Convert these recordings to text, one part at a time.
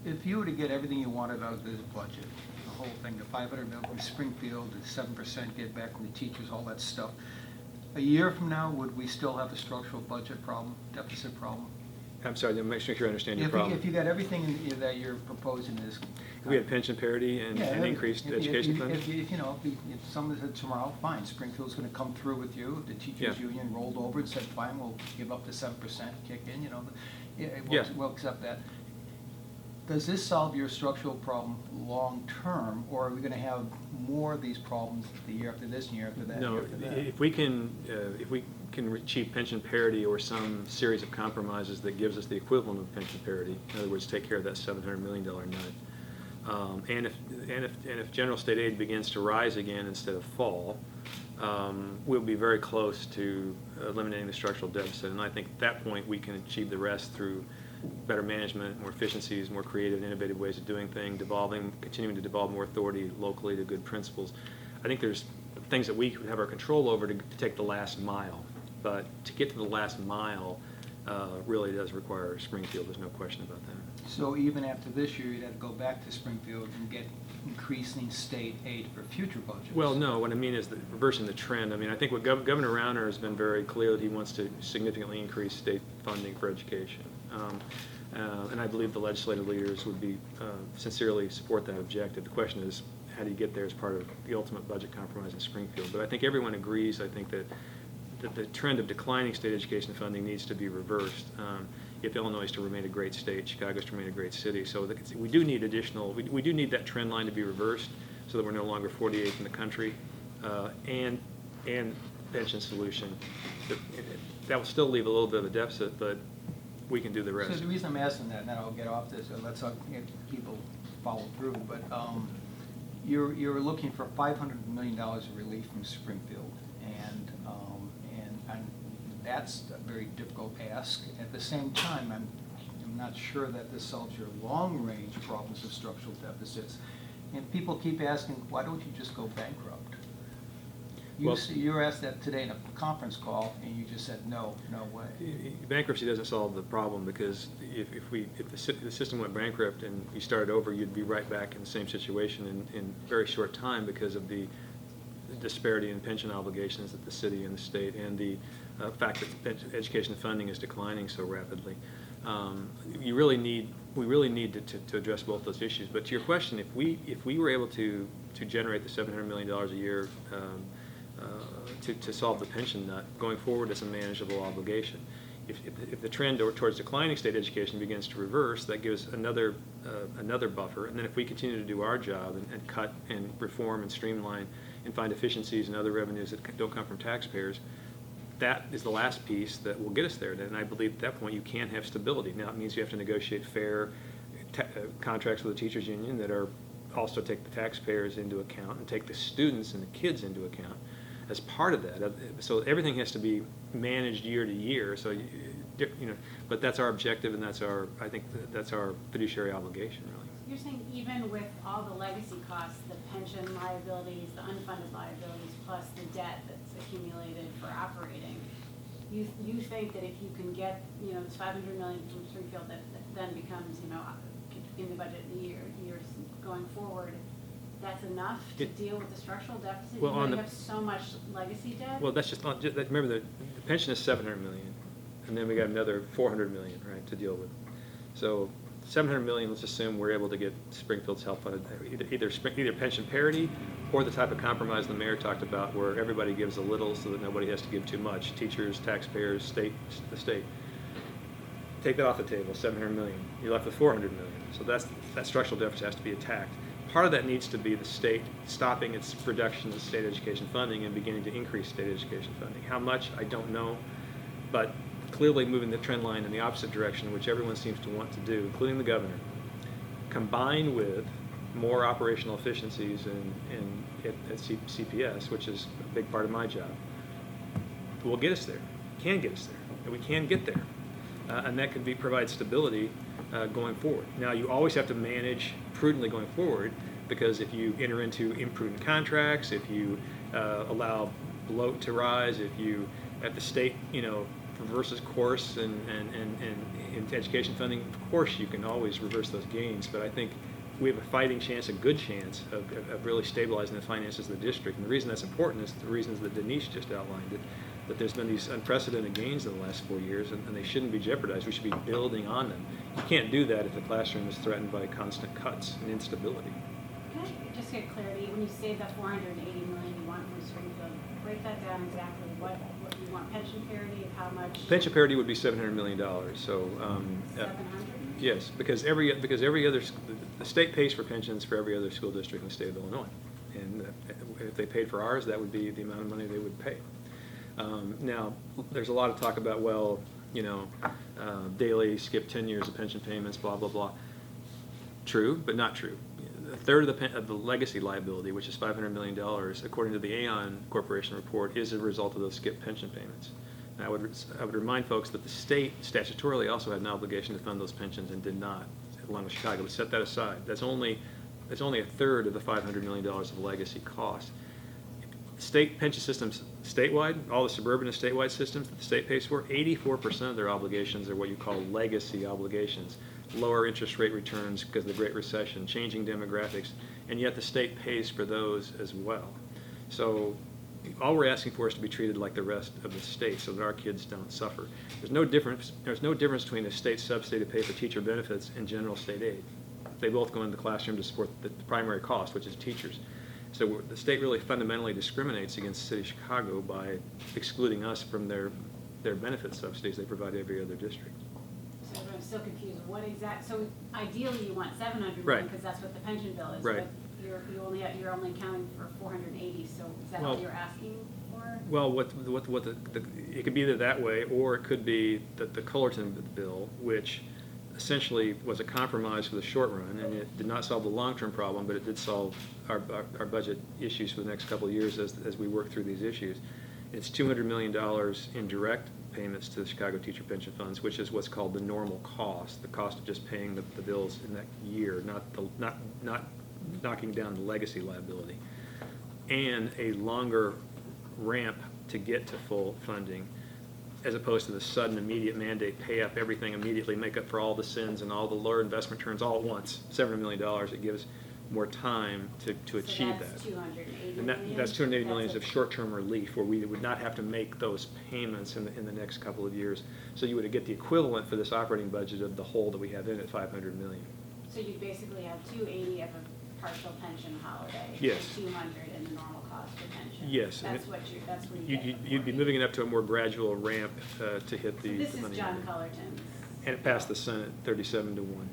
If you were to get everything you wanted out of this budget, the whole thing, the 500 million from Springfield, the 7% get back from the teachers, all that stuff, a year from now, would we still have a structural budget problem, deficit problem? I'm sorry, to make sure you understand your If problem. you got everything that you're proposing is. If we had pension parity and increased education funding? If someone said tomorrow, fine, Springfield's gonna come through with you, the teachers' Yeah. union rolled over and said, fine, we'll give up the 7%, kick in, Yeah. we'll accept that. Does this solve your structural problem long-term, or are we gonna have more of these problems the year after this and year after that, No, year after that? if we can achieve pension parity or some series of compromises that gives us the equivalent of pension parity, in other words, take care of that $700 million nut, and if general state aid begins to rise again instead of fall, we'll be very close to eliminating the structural deficit. And I think at that point we can achieve the rest through better management, more efficiencies, more creative, innovative ways of doing things, continuing to devolve more authority locally to good principles. I think there's things that we have our control over to take the last mile. But to get to the last mile really does require Springfield. There's no question about that. So even after this year, you'd have to go back to Springfield and get increasing state aid for future budgets? Well, no. What I mean is reversing the trend. I mean, I think what Governor Rauner has been very clear that he wants to significantly increase state funding for education. And I believe the legislative leaders would be sincerely support that objective. The question is, how do you get there as part of the ultimate budget compromise in Springfield? But I think everyone agrees, I think, that the trend of declining state education funding needs to be reversed if Illinois is to remain a great state, Chicago is to remain a great city. So we do need we do need that trend line to be reversed so that we're no longer 48th in the country, and pension solution. That will still leave a little bit of a deficit, but we can do the rest. So the reason I'm asking that, and then I'll get off this, so let's people follow through, but you're looking for $500 million of relief from Springfield, and that's a very difficult ask. At the same time, I'm not sure that this solves your long-range problems of structural deficits. And people keep asking, why don't you just go bankrupt? You were asked that today in a conference call, and you just said, no way. Bankruptcy doesn't solve the problem, because if the system went bankrupt and you started over, you'd be right back in the same situation in very short time because of the disparity in pension obligations at the city and the state, and the fact that education funding is declining so rapidly. We really need to address both those issues. But to your question, if we were able to generate the $700 million a year to solve the pension nut, going forward as a manageable obligation. If the trend towards declining state education begins to reverse, that gives another buffer. And then if we continue to do our job and cut and reform and streamline and find efficiencies and other revenues that don't come from taxpayers, that is the last piece that will get us there. And I believe at that point you can have stability. Now it means you have to negotiate fair contracts with the teachers union that are also take the taxpayers into account and take the students and the kids into account as part of that. So everything has to be managed year to year. So but that's our objective, and I think that's our fiduciary obligation, really. You're saying even with all the legacy costs, the pension liabilities, the unfunded liabilities, plus the debt that's accumulated for operating, you think that if you can get this $500 million from Springfield that then becomes in the budget in the years going forward, that's enough to deal with the structural deficit? Well, you have so much legacy debt? Well, that's just remember the pension is $700 million, and then we got another $400 million, right, to deal with. So $700 million. Let's assume we're able to get Springfield's help funded, either pension parity or the type of compromise the mayor talked about, where everybody gives a little so that nobody has to give too much. Teachers, taxpayers, the state. Take that off the table. $700 million. You're left with $400 million. So that structural deficit has to be attacked. Part of that needs to be the state stopping its reduction of state education funding and beginning to increase state education funding. How much, I don't know, but clearly moving the trend line in the opposite direction, which everyone seems to want to do, including the governor, combined with more operational efficiencies at CPS, which is a big part of my job, will get us there, can get us there, and we can get there. And that could provide stability going forward. Now, you always have to manage prudently going forward, because if you enter into imprudent contracts, if you allow bloat to rise, if you, at the state, reverses course and education funding, of course you can always reverse those gains, but I think we have a fighting chance, a good chance of really stabilizing the finances of the district. And the reason that's important is the reasons that Denise just outlined, that there's been these unprecedented gains in the last 4 years, and they shouldn't be jeopardized. We should be building on them. You can't do that if the classroom is threatened by constant cuts and instability. Can I just get clarity, when you say the 480 million you want from Springfield, break that down exactly, what you want, pension parity, of how much? Pension parity would be $700 million. So 700? yes, because every other the state pays for pensions for every other school district in the state of Illinois, and if they paid for ours, that would be the amount of money they would pay. Now, there's a lot of talk about, well, daily skip 10 years of pension payments, blah blah blah. True, but not true. A third of the legacy liability, which is $500 million, according to the Aon Corporation report, is a result of those skip pension payments. Now, I would remind folks that the state statutorily also had an obligation to fund those pensions and did not, along with Chicago. But set that aside. That's only a third of the $500 million of legacy costs. State pension systems statewide, all the suburban and statewide systems that the state pays for, 84% of their obligations are what you call legacy obligations. Lower interest rate returns because of the Great Recession, changing demographics, and yet the state pays for those as well. So all we're asking for is to be treated like the rest of the state so that our kids don't suffer. There's no difference between a state subsidy to pay for teacher benefits and general state aid. They both go into the classroom to support the primary cost, which is teachers. So the state really fundamentally discriminates against the city of Chicago by excluding us from their benefit subsidies they provide every other district. So I'm still confused, so ideally you want 700 Right. million, because that's what the pension bill is, Right. but you're only accounting for 480, so is that Well, all you're asking for? Well, it could be either that way, or it could be that the Cullerton bill, which essentially was a compromise for the short run, and it did not solve the long-term problem, but it did solve our budget issues for the next couple of years as we work through these issues. It's $200 million in direct payments to the Chicago teacher pension funds, which is what's called the normal cost, the cost of just paying the bills in that year, not knocking down the legacy liability, and a longer ramp to get to full funding, as opposed to the sudden immediate mandate, pay up everything immediately, make up for all the sins and all the lower investment returns all at once, $700 million. It gives more time to achieve that. So that's 280 And million? that's 280 million That's of short-term relief, where we would not have to make those payments in the next couple of years. So you would get the equivalent for this operating budget of the hole that we have in at $500 million. So you basically have 280 of a partial pension holiday. Yes. And 200 in the normal cost for pension. Yes, and That's what you get. You'd be moving it up to a more gradual ramp to hit So the this is money. John Cullerton's. And it passed the Senate 37-1,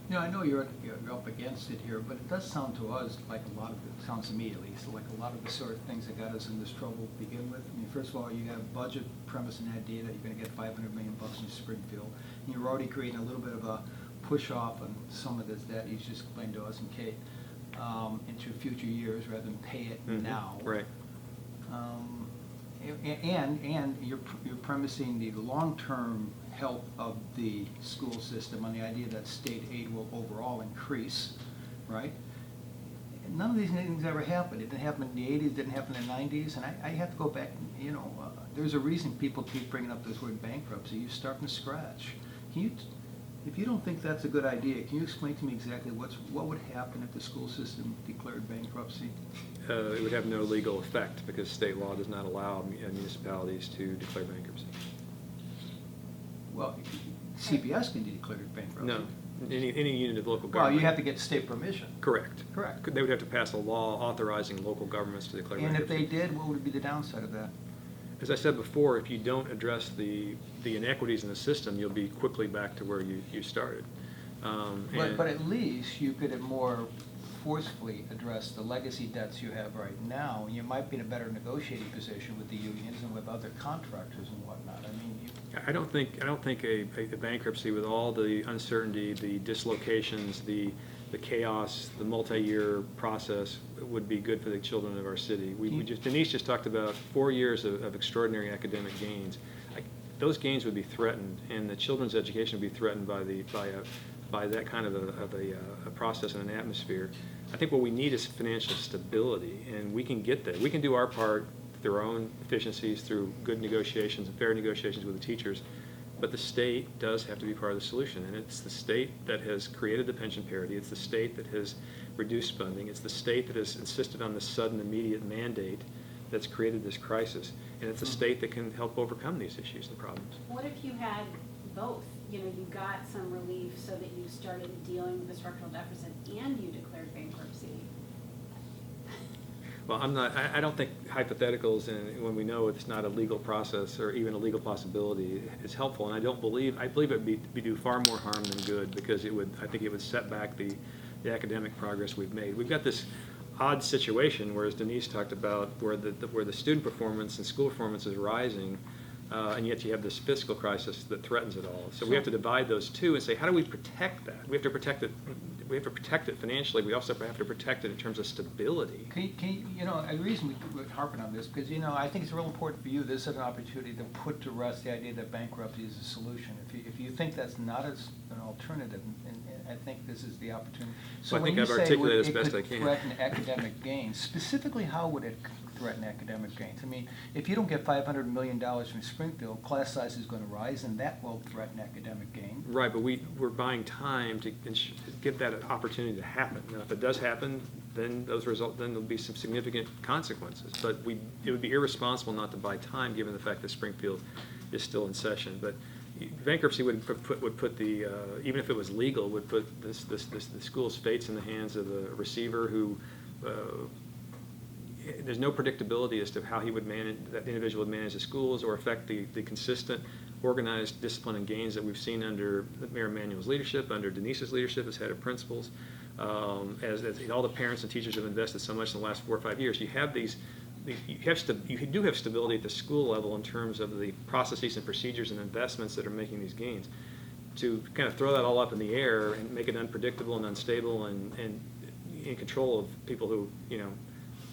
yeah. I know you're up against it here, but it does sound to us like a lot of it sounds immediately, so like a lot of the sort of things that got us in this trouble to begin with. I mean, first of all, you got a budget premise and idea that you're gonna get $500 million in Springfield, and you're already creating a little bit of a push off on some of this debt you just explained to us and Kate, into future years rather than pay it now. Right. And you're premising the long-term health of the school system on the idea that state aid will overall increase, right? None of these things ever happened. It didn't happen in the 80s, didn't happen in the 90s, and I have to go back, there's a reason people keep bringing up this word bankruptcy. You start from scratch. If you don't think that's a good idea, can you explain to me exactly what would happen if the school system declared bankruptcy? It would have no legal effect because state law does not allow municipalities to declare bankruptcy. Well, CPS can declare bankruptcy. No, any unit of local Well, government. you have to get state permission. Correct. Correct. They would have to pass a law authorizing local governments to declare And if bankruptcy. they did, what would be the downside of that? As I said before, if you don't address the inequities in the system, you'll be quickly back to where you started. But at least you could have more forcefully addressed the legacy debts you have right now. You might be in a better negotiating position with the unions and with other contractors and whatnot. I mean, I don't think a bankruptcy with all the uncertainty, the dislocations, the chaos, the multi-year process would be good for the children of our city. Denise just talked about 4 years of extraordinary academic gains. Those gains would be threatened, and the children's education would be threatened by that kind of a process and an atmosphere. I think what we need is financial stability, and we can get there. We can do our part through our own efficiencies, through good negotiations and fair negotiations with the teachers. But the state does have to be part of the solution, and it's the state that has created the pension parity. It's the state that has reduced funding. It's the state that has insisted on this sudden, immediate mandate that's created this crisis. And it's a state that can help overcome these issues and problems. What if you had both? You know, you got some relief so that you started dealing with the structural deficit and you declared bankruptcy. Well, I don't think hypotheticals, and when we know it's not a legal process or even a legal possibility, is helpful. And I believe it would be do far more harm than good, because I think it would set back the academic progress we've made. We've got this odd situation, whereas Denise talked about, where the student performance and school performance is rising, and yet you have this fiscal crisis that threatens it all. So we have to divide those two and say, how do we protect that? We have to protect it. We have to protect it financially. We also have to protect it in terms of stability. The reason we're harping on this, because, I think it's real important for you, this is an opportunity to put to rest the idea that bankruptcy is a solution. If you think that's not an alternative, and I think this is the opportunity. So Well, I think when I've you say articulated as it best could I can. threaten academic gains, specifically how would it threaten academic gains? I mean, if you don't get $500 million from Springfield, class size is going to rise, and that will threaten academic gain. Right, but we're buying time to give that an opportunity to happen. Now, if it does happen, then there'll be some significant consequences. But it would be irresponsible not to buy time, given the fact that Springfield is still in session. But bankruptcy would put the even if it was legal, would put the school's fates in the hands of the receiver, who there's no predictability as to how that individual would manage the schools or affect the consistent, organized discipline and gains that we've seen under Mayor Emanuel's leadership, under Denise's leadership as head of principals, as all the parents and teachers have invested so much in the last 4 or 5 years. You do have stability at the school level in terms of the processes and procedures and investments that are making these gains. To kind of throw that all up in the air and make it unpredictable and unstable and in control of people who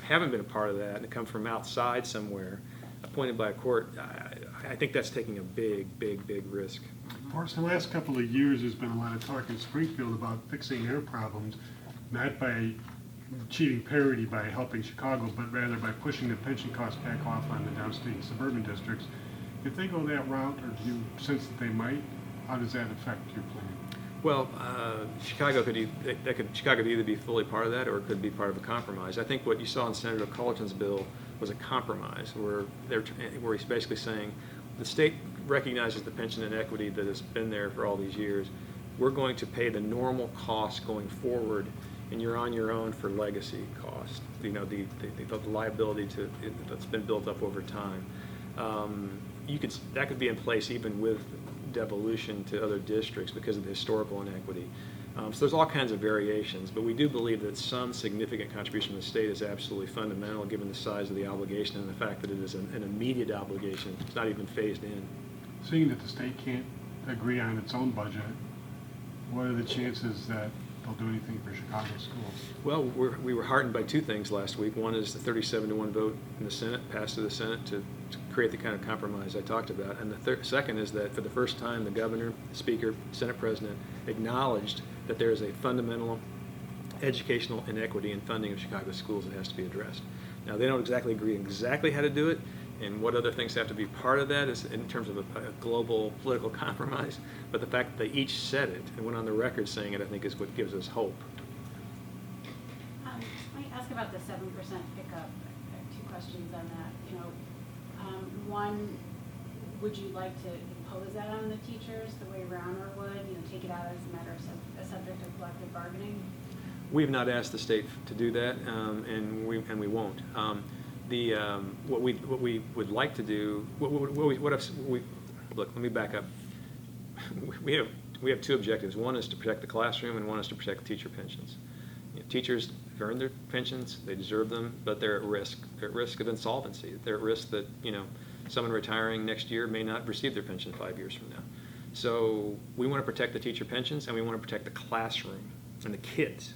haven't been a part of that and come from outside somewhere, appointed by a court, I think that's taking a big risk. Of course, the last couple of years, there's been a lot of talk in Springfield about fixing their problems, not by achieving parity by helping Chicago, but rather by pushing the pension costs back off on the downstate and suburban districts. If they go that route, or do you sense that they might, how does that affect your plan? Well, Chicago could either be fully part of that, or it could be part of a compromise. I think what you saw in Senator Cullerton's bill was a compromise, where he's basically saying the state recognizes the pension inequity that has been there for all these years. We're going to pay the normal costs going forward, and you're on your own for legacy costs. The liability that's been built up over time. That could be in place even with devolution to other districts because of the historical inequity. So there's all kinds of variations, but we do believe that some significant contribution from the state is absolutely fundamental, given the size of the obligation and the fact that it is an immediate obligation. It's not even phased in. Seeing that the state can't agree on its own budget, what are the chances that they'll do anything for Chicago schools? Well, we were heartened by two things last week. One is the 37-1 vote in the Senate, passed through the Senate to create the kind of compromise I talked about. And the second is that for the first time, the governor, speaker, Senate president acknowledged that there is a fundamental educational inequity in funding of Chicago schools that has to be addressed. Now, they don't agree how to do it, and what other things have to be part of that is in terms of a global political compromise. But the fact that they each said it and went on the record saying it, I think, is what gives us hope. Let me ask about the 7% pickup. I have 2 questions on that. One, would you like to impose that on the teachers the way Rauner would? Take it out as a matter of a subject of collective bargaining? We have not asked the state to do that, and we won't. What we would like to do. Look, let me back up. We have 2 objectives. One is to protect the classroom, and one is to protect teacher pensions. Teachers have earned their pensions; they deserve them, but they're at risk. They're at risk of insolvency. They're at risk that someone retiring next year may not receive their pension 5 years from now. So we want to protect the teacher pensions, and we want to protect the classroom and the kids.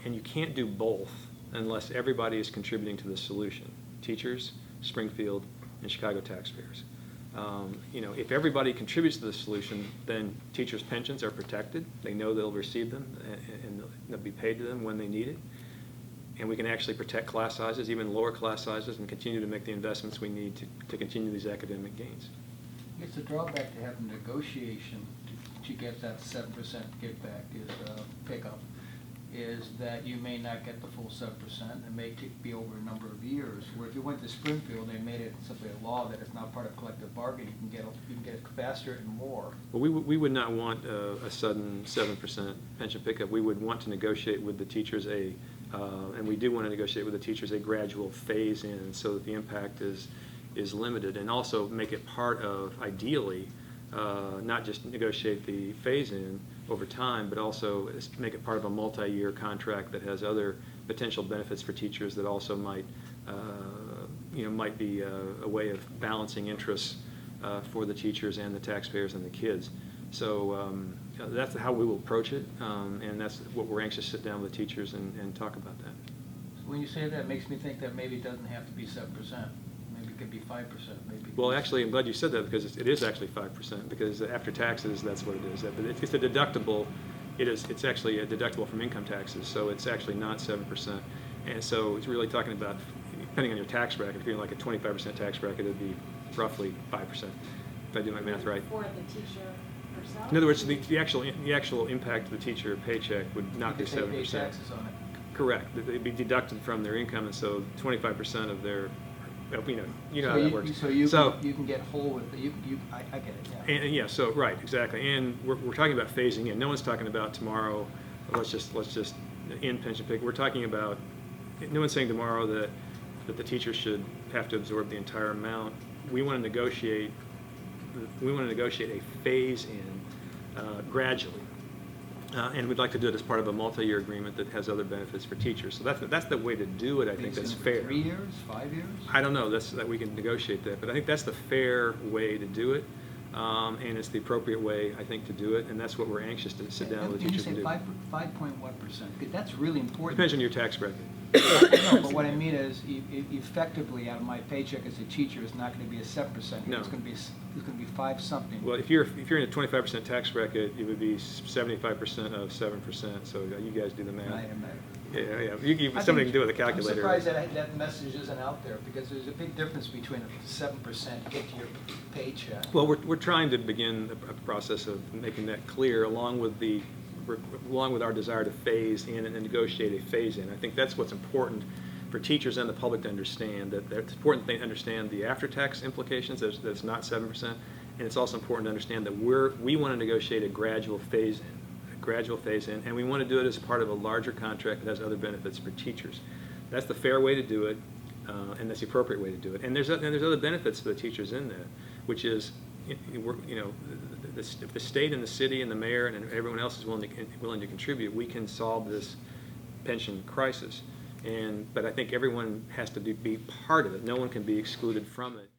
And you can't do both unless everybody is contributing to the solution: teachers, Springfield, and Chicago taxpayers. If everybody contributes to the solution, then teachers' pensions are protected. They know they'll receive them, and they'll be paid to them when they need it. and we can actually protect class sizes, even lower class sizes, and continue to make the investments we need to continue these academic gains. It's a drawback to having negotiation to get that 7% kickback pickup, is that you may not get the full 7%. It may be over a number of years. Where if you went to Springfield, they made it simply a law that it's not part of collective bargaining. You can get it faster and more. Well, we would not want a sudden 7% pension pickup. We would want to negotiate with the teachers and we do want to negotiate with the teachers a gradual phase in so that the impact is limited, and also make it part of, ideally, not just negotiate the phase in over time, but also make it part of a multi-year contract that has other potential benefits for teachers that also might be a way of balancing interests for the teachers and the taxpayers and the kids. So that's how we will approach it, and that's what we're anxious to sit down with the teachers and talk about that. When you say that, it makes me think that maybe it doesn't have to be 7%. Maybe it could be 5%. Maybe. Well, actually, I'm glad you said that, because it is actually 5%, because after taxes, that's what it is. But it's a deductible. It's actually a deductible from income taxes, so it's actually not 7%. And so it's really talking about, depending on your tax bracket, if you're in like a 25% tax bracket, it would be roughly 5%, if I do my math right. For the teacher herself? In other words, the actual impact of the teacher paycheck would not be 7%. They pay taxes on it. Correct. They'd be deducted from their income, and so 25% of their, you know how So that works. So you can get whole with it. I get it, yeah. And yeah, so right, exactly. And we're talking about phasing in. No one's talking about tomorrow, let's just end pension pick. We're talking about, no one's saying tomorrow that the teachers should have to absorb the entire amount. We want to negotiate a phase in gradually. And we'd like to do it as part of a multi-year agreement that has other benefits for teachers. So that's the way to do it. I think that's fair. 3 years, 5 years? I don't know. That we can negotiate that, but I think that's the fair way to do it, and it's the appropriate way, I think, to do it. And that's what we're anxious to sit down with the teachers and do. You say 5.1%. That's really important. Depends on your tax bracket. I know, but what I mean is, effectively, out of my paycheck as a teacher, is not going to be a 7%. No. It's going to be 5 something. Well, if you're in a 25% tax bracket, it would be 75% of 7%. So you guys do the math. Yeah. Something to do with a calculator. I'm surprised that message isn't out there, because there's a big difference between a 7% hit to your paycheck. Well, we're trying to begin a process of making that clear, along with our desire to phase in and negotiate a phase in. I think that's what's important for teachers and the public to understand, that it's important they understand the after-tax implications, that it's not 7%, and it's also important to understand that we want to negotiate a gradual phase in, and we want to do it as part of a larger contract that has other benefits for teachers. That's the fair way to do it, and that's the appropriate way to do it. And there's other benefits for the teachers in that, which is, if the state and the city and the mayor and everyone else is willing to contribute, we can solve this pension crisis. But I think everyone has to be part of it. No one can be excluded from it.